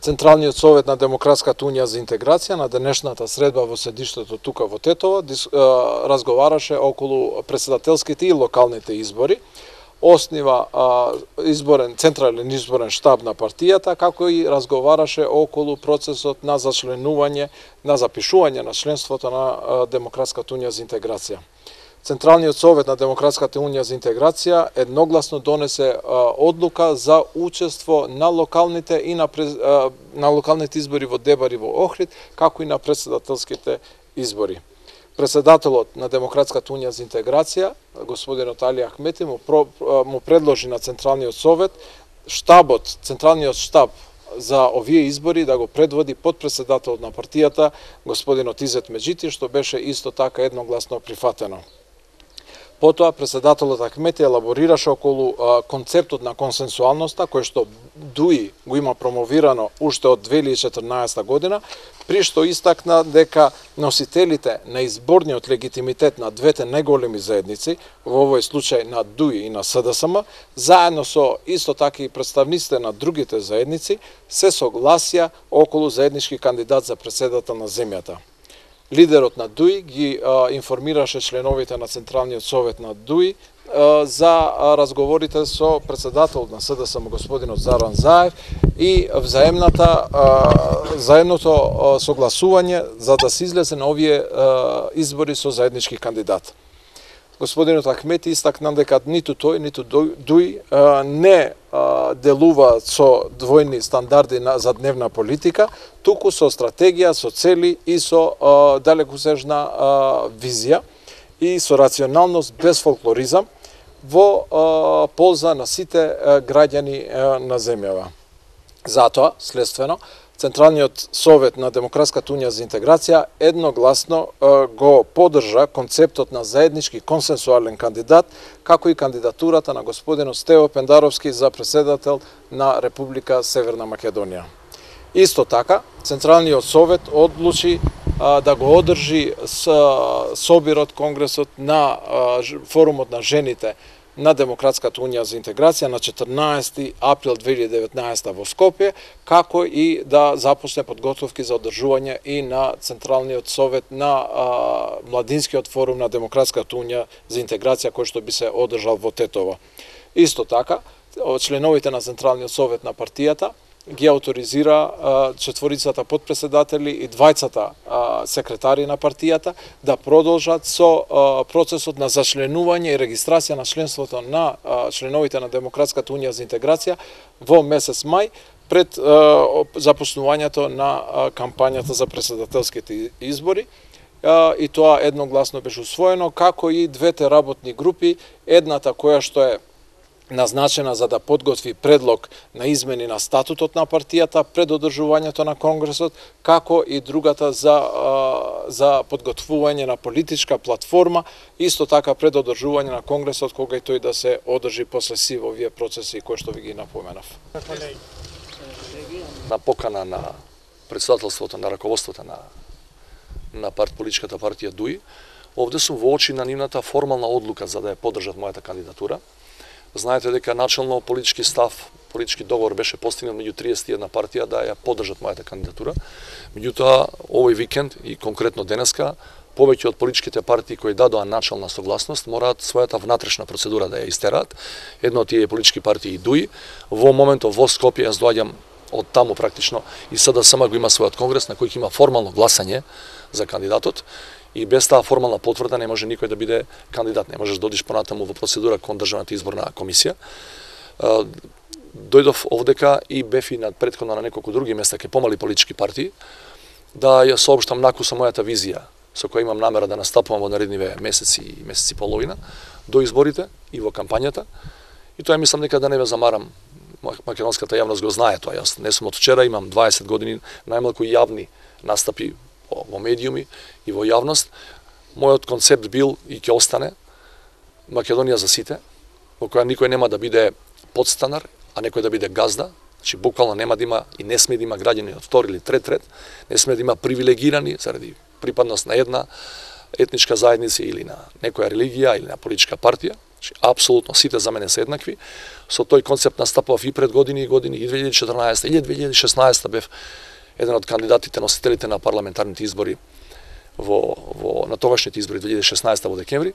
Централниот совет на Демократската унија за интеграција на денешната средба во седиштето тука во Тетово разговараше околу претседателските и локалните избори, оснива централен изборен штаб на партијата, како и разговараше околу процесот на зачленување, на запишување на членството на Демократската унија за интеграција. Централниот совет на Демократската унија за интеграција едногласно донесе одлука за учество на локалните и на локалните избори во Дебар и во Охрид, како и на претседателските избори. Председателот на Демократската унија за интеграција, господинот Али Ахмети, му предложи на Централниот совет Централниот штаб за овие избори да го предводи подпредседателот на партијата, господинот Изет Меджити, што беше исто така едногласно прифатено. Потоа, председателот Ахмети елаборираше околу концептот на консенсуалноста, кој што ДУИ го има промовирано уште од 2014 година, при што истакна дека носителите на изборниот легитимитет на двете најголеми заедници, во овој случај на ДУИ и на СДСМ, заедно со исто така и представниците на другите заедници, се согласија околу заеднички кандидат за претседател на земјата. Лидерот на ДУИ ги информираше членовите на Централниот совет на ДУИ за разговорите со претседателот на СДСМ господинот Заран Заев и заедното согласување за да се излезе на овие избори со заеднички кандидат. Господинот Ахмети истакна дека ниту тој, ниту ДУИ не делува со двојни стандарди за дневна политика, туку со стратегија, со цели и со далекосежна визија и со рационалност без фолклоризам во полза на сите граѓани на земјава. Затоа, следствено, Централниот совет на Демократската унија за интеграција едногласно го поддржа концептот на заеднички консенсуален кандидат, како и кандидатурата на господинот Стево Пендаровски за претседател на Република Северна Македонија. Исто така, Централниот совет одлучи да го одржи собирот, конгресот на форумот на жените на Демократската унија за интеграција на 14 април 2019 во Скопје, како и да започне подготовки за одржување и на Централниот совет на Младинскиот форум на Демократската унија за интеграција, кој што би се одржал во Тетово. Исто така, членовите на Централниот совет на партијата ги авторизира четворицата подпредседатели и двајцата секретари на партијата да продолжат со процесот на зачленување и регистрација на членството на членовите на Демократската унија за интеграција во месец мај пред започнувањето на кампањата за претседателските избори. И тоа едногласно беше усвоено, како и двете работни групи, едната која што е назначена за да подготви предлог на измени на статутот на партијата пред одржувањето на конгресот, како и другата за подготвување на политичка платформа, исто така пред одржување на конгресот, кога и тој да се одржи после си во овие процеси кои што ви ги напоменав. На покана на претседателството на раководството на политичката партија ДУИ, овде сум во очи на нивната формална одлука за да ја поддржат мојата кандидатура. Знаете дека начално политички став, политички договор беше постигнат меѓу 31 партија да ја поддржат мојата кандидатура. Меѓутоа, овој викенд и конкретно денеска, повеќе од политичките партии кои дадоа начална согласност мораат својата внатрешна процедура да ја истераат. Една од тие политички партии и ДУИ. Во моментот во Скопје јас доаѓам од таму практично и СДСМ го има својот конгрес на кој има формално гласање за кандидатот. И без таа формална потврда не може никој да биде кандидат, не можеш да одиш понатаму во процедура кон Државната изборна комисија. Дојдов овдека и бев и претходно на неколку други места ке помали политички партии да ја соопштам накуса мојата визија со која имам намера да настапувам во наредниве месеци и месеци и половина до изборите и во кампањата. И тоа мислам дека да не ве замарам. Македонската јавност го знае тоа. Јас не сум од вчера, имам 20 години најмалку јавни настапи во медиуми и во јавност. Мојот концепт бил и ќе остане Македонија за сите, во која никој нема да биде подстанар, а некој да биде газда. Значи буквално нема да има и не сме да има граѓани од втори или трет ред, не сме да има привилегирани заради припадност на една етничка заедница или на некоја религија или на политичка партија. Значи, апсолутно сите за мене се еднакви. Со тој концепт настапував и пред години и 2014 или 2016 бев еден од кандидатите носителите на парламентарните избори на тогашните избори 2016 во декември.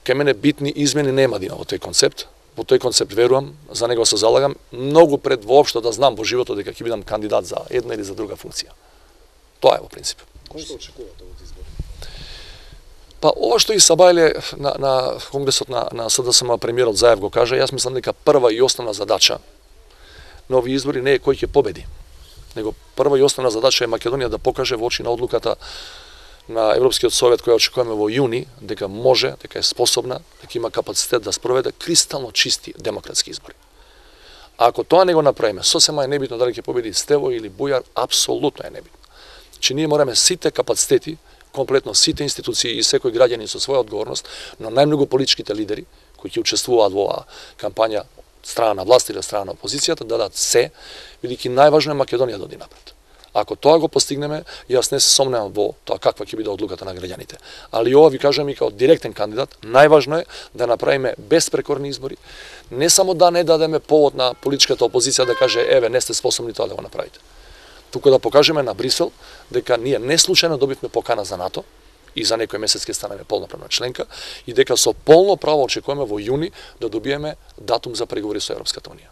Кај мене битни измени нема да има во тој концепт. Во тој концепт верувам, за него се залагам многу пред воопшто да знам во животот дека ќе бидам кандидат за една или за друга функција. Тоа е во принцип. Кој што очекувате од избори? Па ова што и Сабајле на конгресот на СДСМ премиерот Заев го кажа, јас мислам дека прва и основна задача на овие избори не е кој ќе победи, него прва и основна задача е Македонија да покаже во очи на одлуката на Европскиот совет која очекуваме во јуни, дека може, дека е способна, дека има капацитет да спроведе кристално чисти демократски избори. А ако тоа не го направиме, сосема е небитно дали ќе победи Стево или Бујар, апсолутно е небитно. Че ние мораме сите капацитети, комплетно сите институции и секој граѓанин со своја одговорност, но најмногу политичките лидери кои ќе учествуваат во оваа кампања страна на власт или страна на опозицијата да дадат се, бидејќи најважно е Македонија да оди напред. Ако тоа го постигнеме, јас не се сомневам во тоа каква ќе биде одлуката на граѓаните. Али ова ви кажам и како директен кандидат, најважно е да направиме безпрекорни избори, не само да не дадеме повод на политичката опозиција да каже еве не сте способни тоа да го направите. Туку да покажеме на Брисел дека ние не случајно добивме покана за НАТО и за некој месец ќе станеме полноправна членка и дека со полно право очекуваме во јуни да добиеме датум за преговори со Европската унија.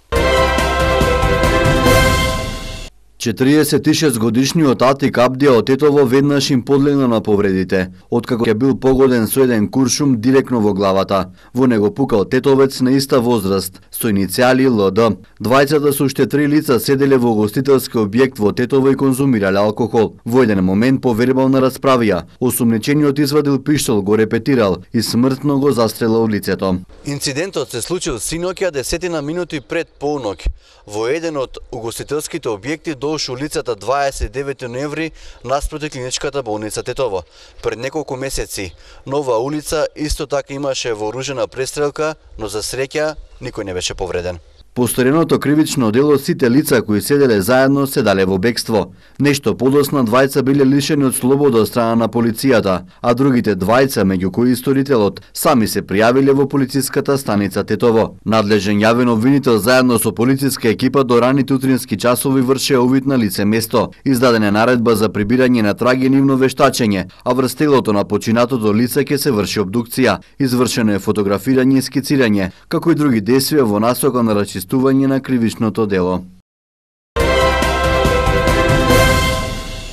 46-годишниот Атик Абдија од Тетово веднаш им подлегна на повредите, откако ќе бил погоден со еден куршум директно во главата. Во него пукал тетовец на иста возраст, со иницијали ЛД. Двајцата со уште 3 лица седеле во гостителски објект во Тетово и конзумирале алкохол. Во еден момент по вербална расправија, осумничениот извадил пиштол, го репетирал и смртно го застрелил лицето. Инцидентот се случил синоќа 10 минути пред полноќ во еден од угостителските објекти до улицата 29 ноември наспроти клиничката болница Тетово. Пред неколку месеци нова улица исто така имаше вооружена престрелка, но за среќа никој не беше повреден. По стореното кривично дело сите лица кои седеле заедно се дале во бегство. Нешто подоцна двајца биле лишени од слобода од страна на полицијата, а другите двајца, меѓу кои сторителот, сами се пријавиле во полициската станица Тетово. Надлежен јавен обвинител заедно со полициска екипа до раните утрински часови вршеа увид на лице место. Издадена е наредба за прибирање на траги и нивно вештачење, а врз телото на починатото лице ќе се врши обдукција. Извршено е фотографирање и скицирање, како и други действија во насока на расчистување на кривичното дело.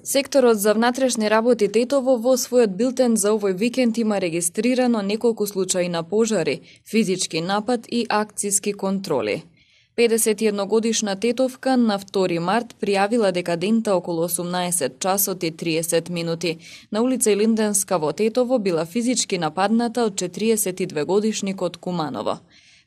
Секторот за внатрешни работи Тетово во својот билтен за овој викенд има регистрирано неколку случаи на пожари, физички напад и акциски контроли. 51-годишна тетовка на 2 март пријавила дека дента околу 18 часот и 30 минути на улица Илинденска во Тетово била физички нападната од 42-годишникот Куманово.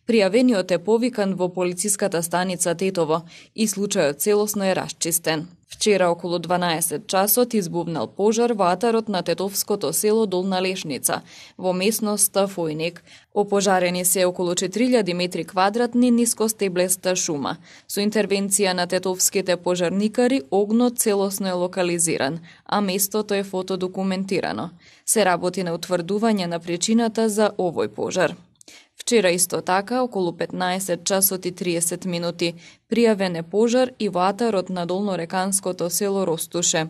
Пријавениот е повикан во полициската станица Тетово и случајот целосно е расчистен. Вчера околу 12 часот избувнал пожар во атарот на тетовското село Долна Лешница, во местноста Фојник. Опожарени се околу 4000 метри квадратни нискостеблеста шума. Со интервенција на тетовските пожарникари, огнот целосно е локализиран, а местото е фотодокументирано. Се работи на утврдување на причината за овој пожар. Вчера исто така, околу 15 часот и 30 минути, пријавен е пожар и во атарот на долнореканското село Ростуше.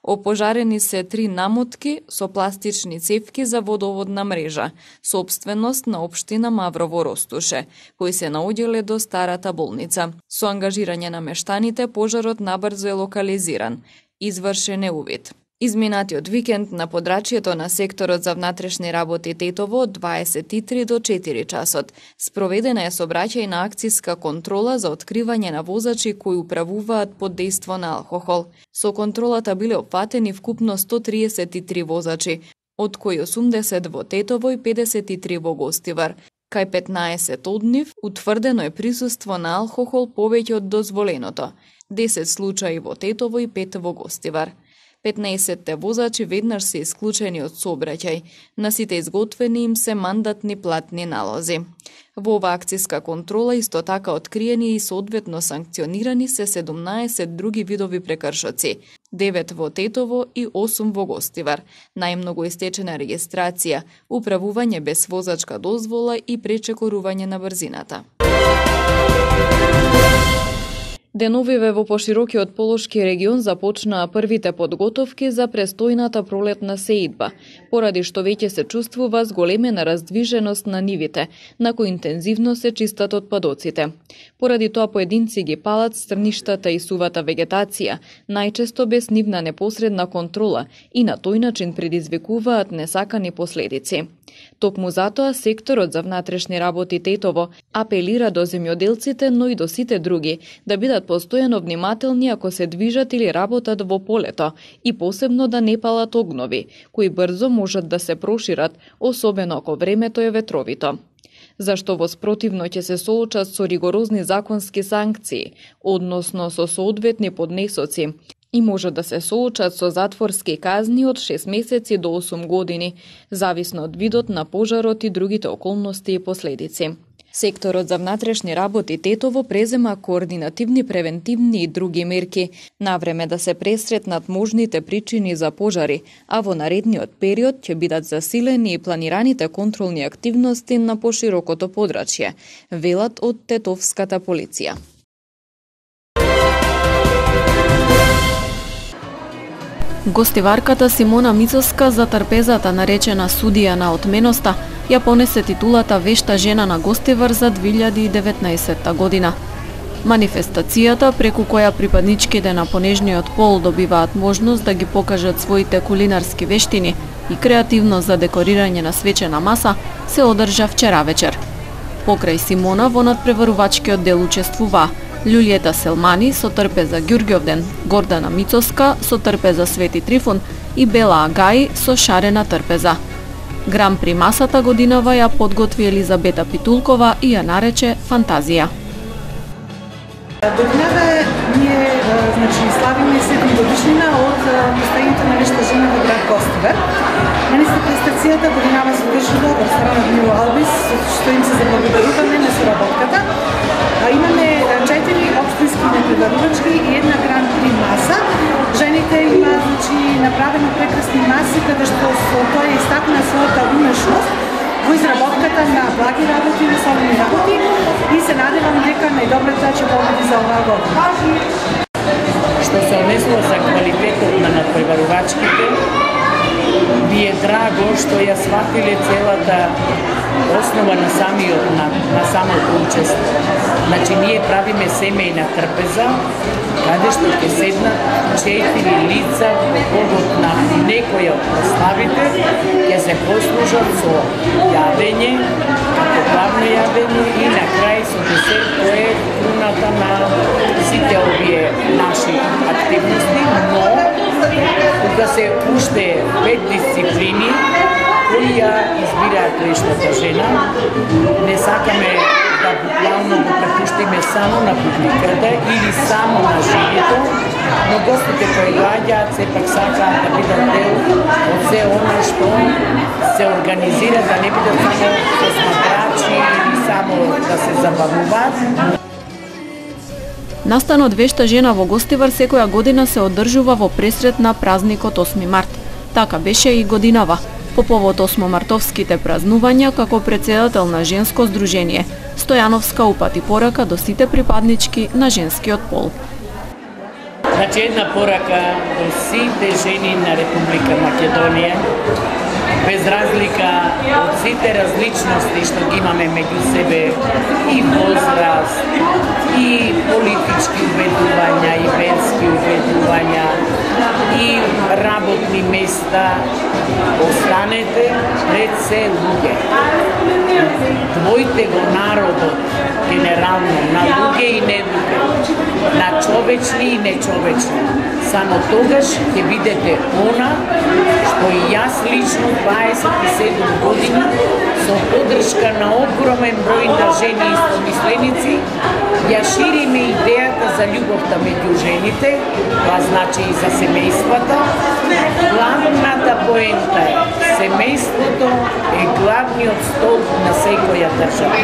Опожарени се 3 намотки со пластични цевки за водоводна мрежа, собственост на општина Маврово Ростуше, кои се наоѓале до старата болница. Со ангажирање на мештаните, пожарот набрзо е локализиран. Извршен е увид. Изминатиот викенд на подрачјето на секторот за внатрешни работи Тетово од 23 до 4 часот спроведена е сообраќајна акциска контрола за откривање на возачи кои управуваат под дејство на алкохол. Со контролата биле опфатени вкупно 133 возачи, од кои 80 во Тетово и 53 во Гостивар. Кај 15 од нив утврдено е присуство на алкохол повеќе од дозволеното. 10 случаи во Тетово и 5 во Гостивар. 15 возачи веднаш се исклучени од сообраќај. На сите изготвени им се мандатни платни налози. Во оваа акциска контрола исто така откриени и соодветно санкционирани се 17 други видови прекршоци. 9 во Тетово и 8 во Гостивар. Најмногу истечена регистрација, управување без возачка дозвола и пречекорување на брзината. Деновиве во поширокиот Полошки регион започнаа првите подготовки за престојната пролетна сеидба, поради што веќе се чувствува зголемена раздвиженост на нивите, на кои интензивно се чистат отпадоците. Поради тоа поединци ги палат стрништата и сувата вегетација, најчесто без нивна непосредна контрола и на тој начин предизвикуваат несакани последици. Токму затоа секторот за внатрешни работи Тетово апелира до земјоделците, но и до сите други, да бидат постојано внимателни ако се движат или работат во полето и посебно да не палат огнови, кои брзо можат да се прошират, особено ако времето е ветровито. Зашто во спротивно ќе се соочат со ригорозни законски санкции, односно со соодветни поднесоци, и може да се соочат со затворски казни од 6 месеци до 8 години, зависно од видот на пожарот и другите околности и последици. Секторот за внатрешни работи Тетово презема координативни, превентивни и други мерки, навреме да се пресретнат можните причини за пожари, а во наредниот период ќе бидат засилени и планираните контролни активности на поширокото подрачје, велат од тетовската полиција. Гостиварката Симона Мицоска за трпезата наречена судија на отменоста ја понесе титулата Вешта жена на Гостивар за 2019 година. Манифестацијата, преку која припадничките на понежниот пол добиваат можност да ги покажат своите кулинарски вештини и креативност за декорирање на свечена маса, се одржа вчера вечер. Покрај Симона во надпреварувачкиот дел учествува Љулјета Селмани со трпеза Ѓурѓовден, Гордана Мицоска со трпеза Свети Трифун и Бела Агаи со шарена трпеза. Гран при масата годинава ја подготви Елизабета Питулкова и ја нарече Фантазија. Годинава ние славиме 7 годишнина од постојањето на Вешта жена во град Гостивар. Манифестацијата годинава се одржува од страна Мило Албис, што им се заблагодаруваме на соработката. Имаме 4 општински надпреварувачки и една гран при маса. Жените има направено прекрасни маси, каде што со тоа истакна својата умешност во изработката на благи работи и солени работи и се надевам дека најдобрата ќе победи за оваа година. Што се однесува за квалитетот на надпреварувачките, ми е драго што ја сватиле целата основа на самото учество. Значи, ние правиме семејна трпеза, каде што ќе седнат 4 лица во погодот на некоја од прославите, ќе се послужат со јадење, како главно јадење и на крај со десерт, кој е круната на сите овие наши активности, но кога се уште 5 дисциплини кои ја избираат Вештата жена, не сакаме да буквално го препуштиме само на публиката или само на живото, но гостите кои доаѓаат сепак сакаат да бидат дел од се она што се организира, да не бидат само посматрачи или само да се забавуваат. Настанот Вешта жена во Гостивар секоја година се одржува во пресрет на празникот 8 март. Така беше и годинава. По повод 8-мартовските празнувања, како председател на Женско здружение, Стојановска упати порака до сите припаднички на женскиот пол. Значи, една порака до сите жени на Република Македонија, без разлика од сите различности што ги имаме меѓу себе, и возраст, и политички убедувања, и верски убедувања, и работни места, останете пред се луѓе. Двојте го народот, генерално, на луѓе и недуѓе, на човечни и нечовечни. Само тогаш ќе видите она што и јас лично 27 години со поддршка на огромен број на жени и истомисленици ја шириме идејата за љубовта меѓу жените, тоа значи и за семејствата. Главната поента е семејството е главниот столб на секоја држава.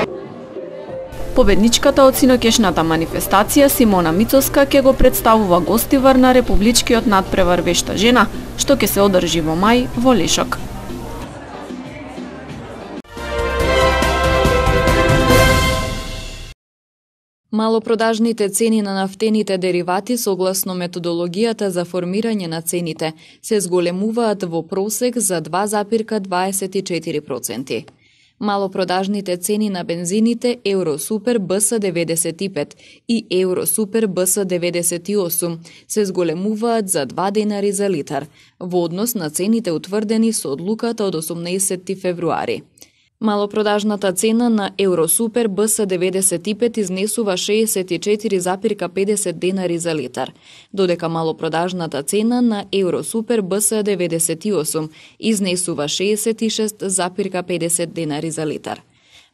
Победничката од синокешната манифестација Симона Мицоска ќе го представува гостивар на републичкиот надпревар Вешта жена, што ќе се одржи во мај во Лешок. Малопродажните цени на нафтените деривати согласно методологијата за формирање на цените се зголемуваат во просек за 2,24%. Малопродажните цени на бензините Евросупер БС95 и Евросупер БС98 се зголемуваат за 2 денари за литар, во однос на цените утврдени со одлуката од 18 февруари. Малопродажната цена на Евросупер БС95 изнесува 64,50 денари за литар, додека малопродажната цена на Евросупер БС98 изнесува 66,50 денари за литар.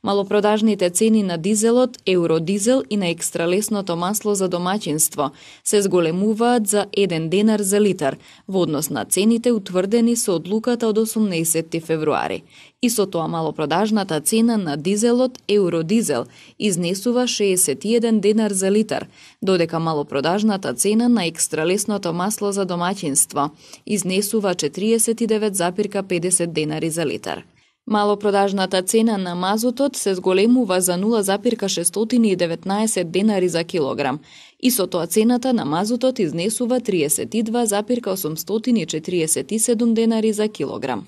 Малопродажните цени на дизелот, Евродизел и на екстралесното масло за домаќинство се зголемуваат за 1 денар за литар, во однос на цените утврдени со одлуката од 18 февруари. Исто тоа малопродажната цена на дизелот, Евродизел, изнесува 61 денар за литар, додека малопродажната цена на екстралесното масло за домаќинство изнесува 49,50 денари за литар. Малопродажната цена на мазутот се зголемува за 0,619 денари за килограм. Исто тоа цената на мазутот изнесува 32,847 денари за килограм.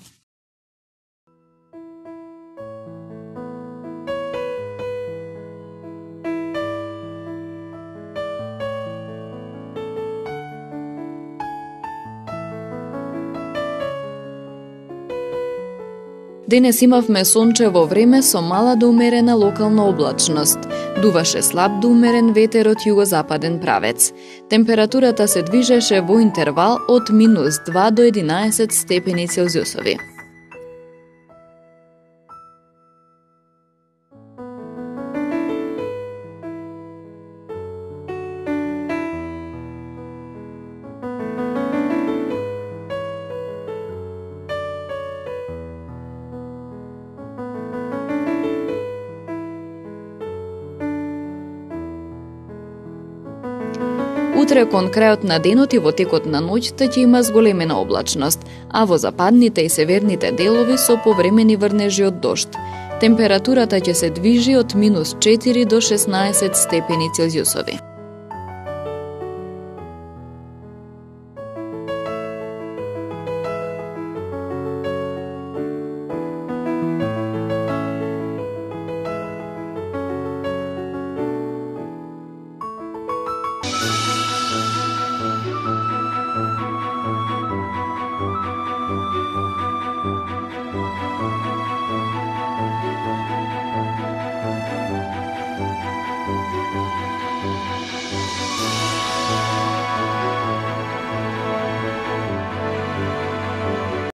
Денес имавме сончево време со мала до умерена локална облачност. Дуваше слаб до умерен ветер од југозападен правец. Температурата се движеше во интервал од -2 до 11 степени Целзиусови. Утре кон крајот на денот и во текот на ноќта ќе има зголемена облачност, а во западните и северните делови со повремени врнежи од дожд. Температурата ќе се движи од -4 до 16 степени Целзиусови.